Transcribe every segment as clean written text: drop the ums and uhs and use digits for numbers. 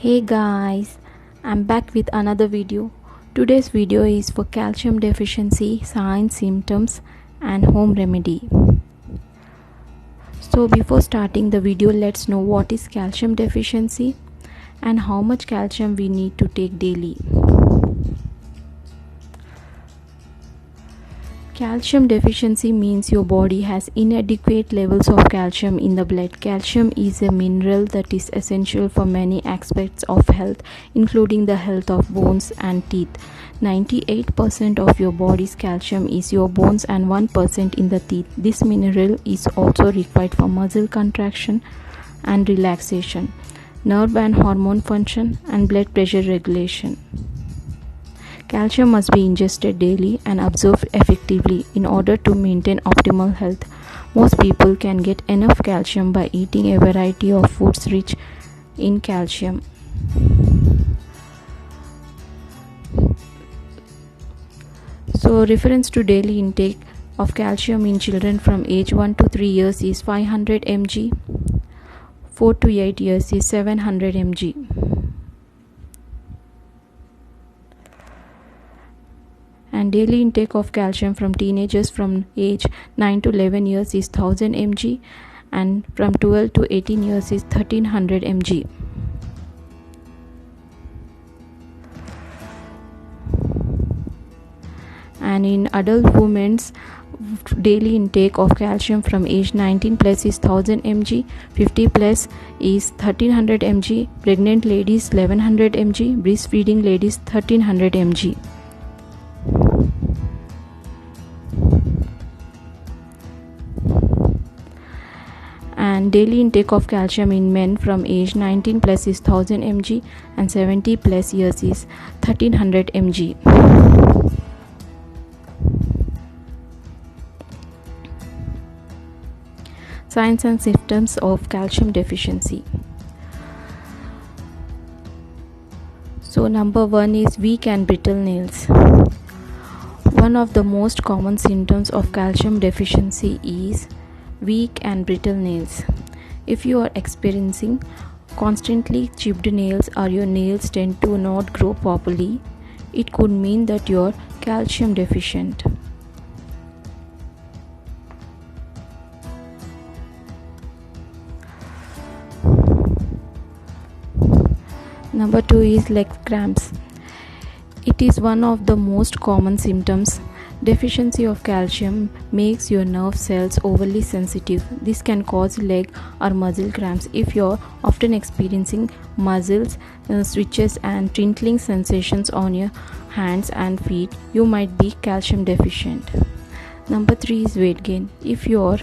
Hey guys, I'm back with another video. Today's video is for calcium deficiency, signs, symptoms, and home remedy. So before starting the video, let's know what is calcium deficiency and how much calcium we need to take daily. Calcium deficiency means your body has inadequate levels of calcium in the blood. Calcium is a mineral that is essential for many aspects of health, including the health of bones and teeth. 98% of your body's calcium is your bones and 1% in the teeth. This mineral is also required for muscle contraction and relaxation, nerve and hormone function, and blood pressure regulation. Calcium must be ingested daily and absorbed effectively in order to maintain optimal health. Most people can get enough calcium by eating a variety of foods rich in calcium. So, reference to daily intake of calcium in children from age 1 to 3 years is 500 mg, 4 to 8 years is 700 mg. And daily intake of calcium from teenagers from age 9 to 11 years is 1000 mg, and from 12 to 18 years is 1300 mg. And in adult women's daily intake of calcium from age 19 plus is 1000 mg, 50 plus is 1300 mg, pregnant ladies 1100 mg, breastfeeding ladies 1300 mg. And daily intake of calcium in men from age 19 plus is 1000 mg, and 70 plus years is 1300 mg. Signs and symptoms of calcium deficiency. So number 1 is weak and brittle nails. One of the most common symptoms of calcium deficiency is weak and brittle nails. If you are experiencing constantly chipped nails or your nails tend to not grow properly, it could mean that you are calcium deficient. Number 2 is leg cramps. It is one of the most common symptoms. Deficiency of calcium makes your nerve cells overly sensitive. This can cause leg or muscle cramps. If you're often experiencing muscles, twitches and tingling sensations on your hands and feet, you might be calcium deficient. Number 3 is weight gain. If you're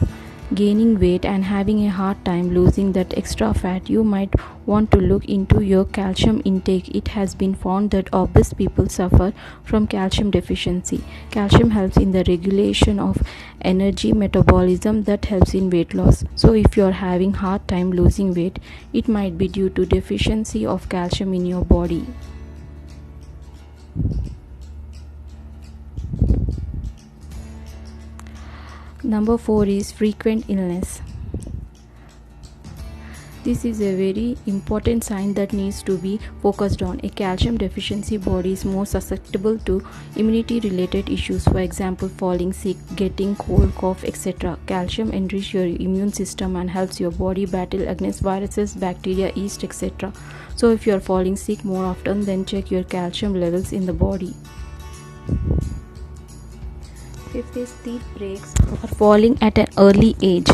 gaining weight and having a hard time losing that extra fat, you might want to look into your calcium intake. It has been found that obese people suffer from calcium deficiency. Calcium helps in the regulation of energy metabolism that helps in weight loss. So if you're having hard time losing weight, it might be due to deficiency of calcium in your body. Number 4 is frequent illness. This is a very important sign that needs to be focused on. A calcium deficiency body is more susceptible to immunity related issues, for example falling sick, getting cold, cough, etc. Calcium enriches your immune system and helps your body battle against viruses, bacteria, yeast, etc. So if you are falling sick more often, then check your calcium levels in the body. Fifth is teeth breaks or falling at an early age.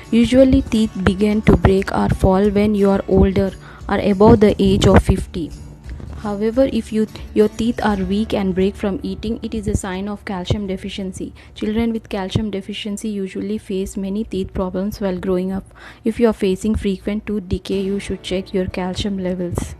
Usually teeth begin to break or fall when you are older or above the age of 50. However, if your teeth are weak and break from eating, it is a sign of calcium deficiency. Children with calcium deficiency usually face many teeth problems while growing up. If you are facing frequent tooth decay, you should check your calcium levels.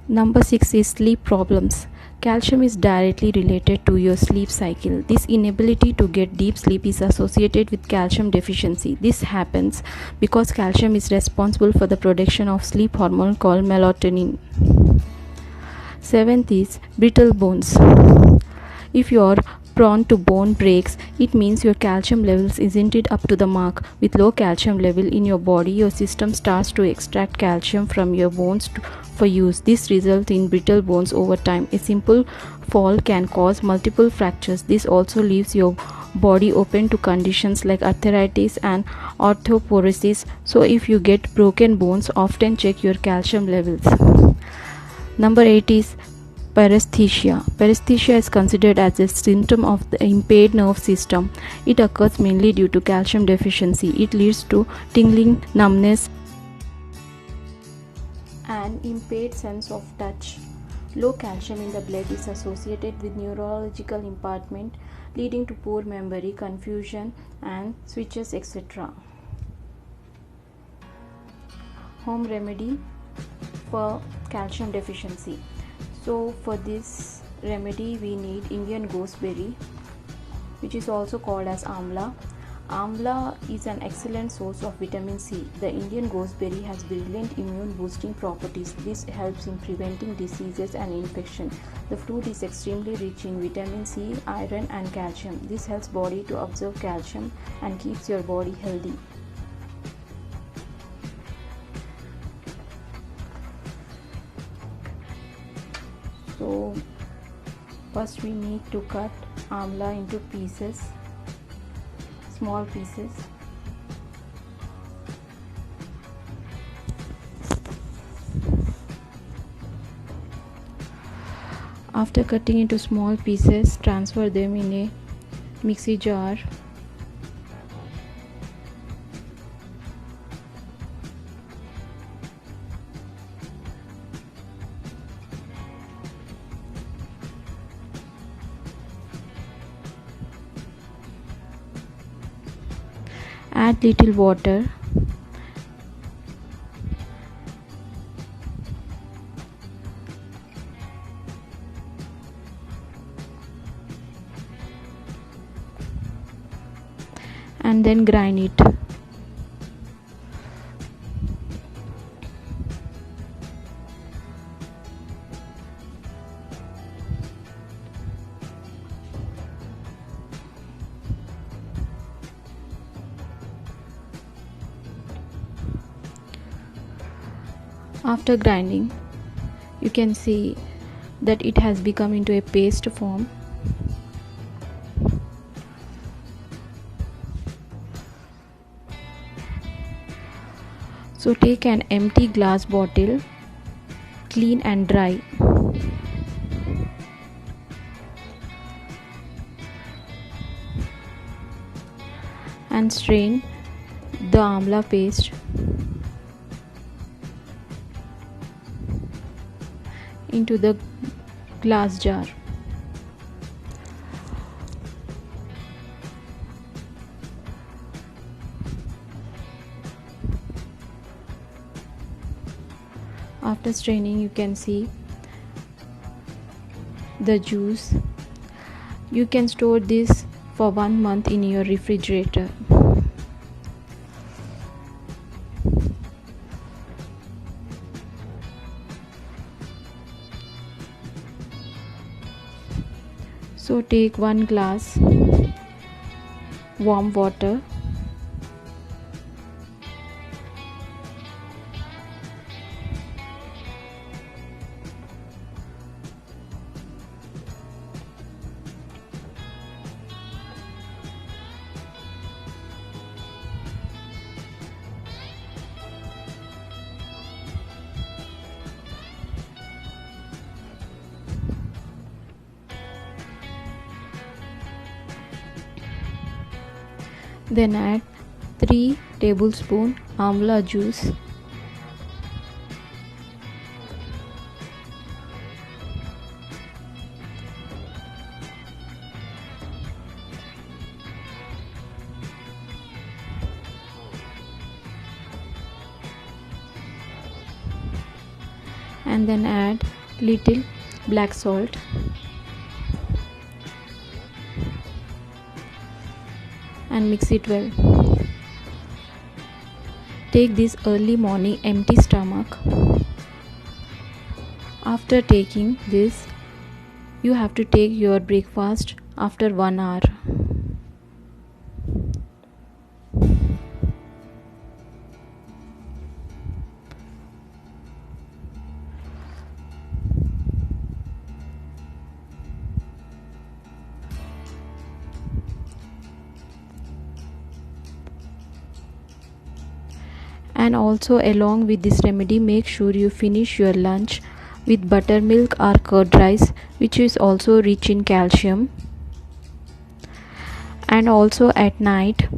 Number 6 is sleep problems. Calcium is directly related to your sleep cycle. This inability to get deep sleep is associated with calcium deficiency. This happens because calcium is responsible for the production of sleep hormone called melatonin. 7th is brittle bones. If your prone to bone breaks, it means your calcium levels isn't it up to the mark. With low calcium level in your body, your system starts to extract calcium from your bones for use. This results in brittle bones over time. A simple fall can cause multiple fractures. This also leaves your body open to conditions like arthritis and osteoporosis. So if you get broken bones, often check your calcium levels. Number 8 is paresthesia. Paresthesia is considered as a symptom of the impaired nerve system. It occurs mainly due to calcium deficiency. It leads to tingling, numbness, and impaired sense of touch. Low calcium in the blood is associated with neurological impairment, leading to poor memory, confusion, and switches, etc. Home remedy for calcium deficiency. So for this remedy we need Indian gooseberry, which is also called as amla. Amla is an excellent source of vitamin C. The Indian gooseberry has brilliant immune boosting properties. This helps in preventing diseases and infection. The fruit is extremely rich in vitamin C, iron and calcium. This helps body to absorb calcium and keeps your body healthy. So first we need to cut amla into pieces, small pieces. After cutting into small pieces, transfer them in a mixie jar. Add little water. And then grind it. After grinding, you can see that it has become into a paste form. So take an empty glass bottle, clean and dry. And strain the amla paste into the glass jar. After straining, you can see the juice. You can store this for 1 month in your refrigerator. So take 1 glass warm water, then add 3 tablespoons amla juice, and then add little black salt, and mix it well. Take this early morning empty stomach. After taking this, you have to take your breakfast after 1 hour. And also, along with this remedy, make sure you finish your lunch with buttermilk or curd rice, which is also rich in calcium. And also at night,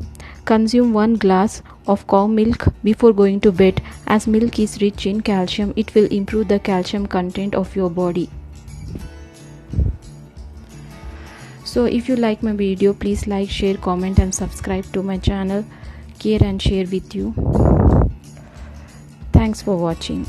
consume 1 glass of cow milk before going to bed, as milk is rich in calcium. It will improve the calcium content of your body. So if you like my video, please like, share, comment and subscribe to my channel. Care and share with you. Thanks for watching.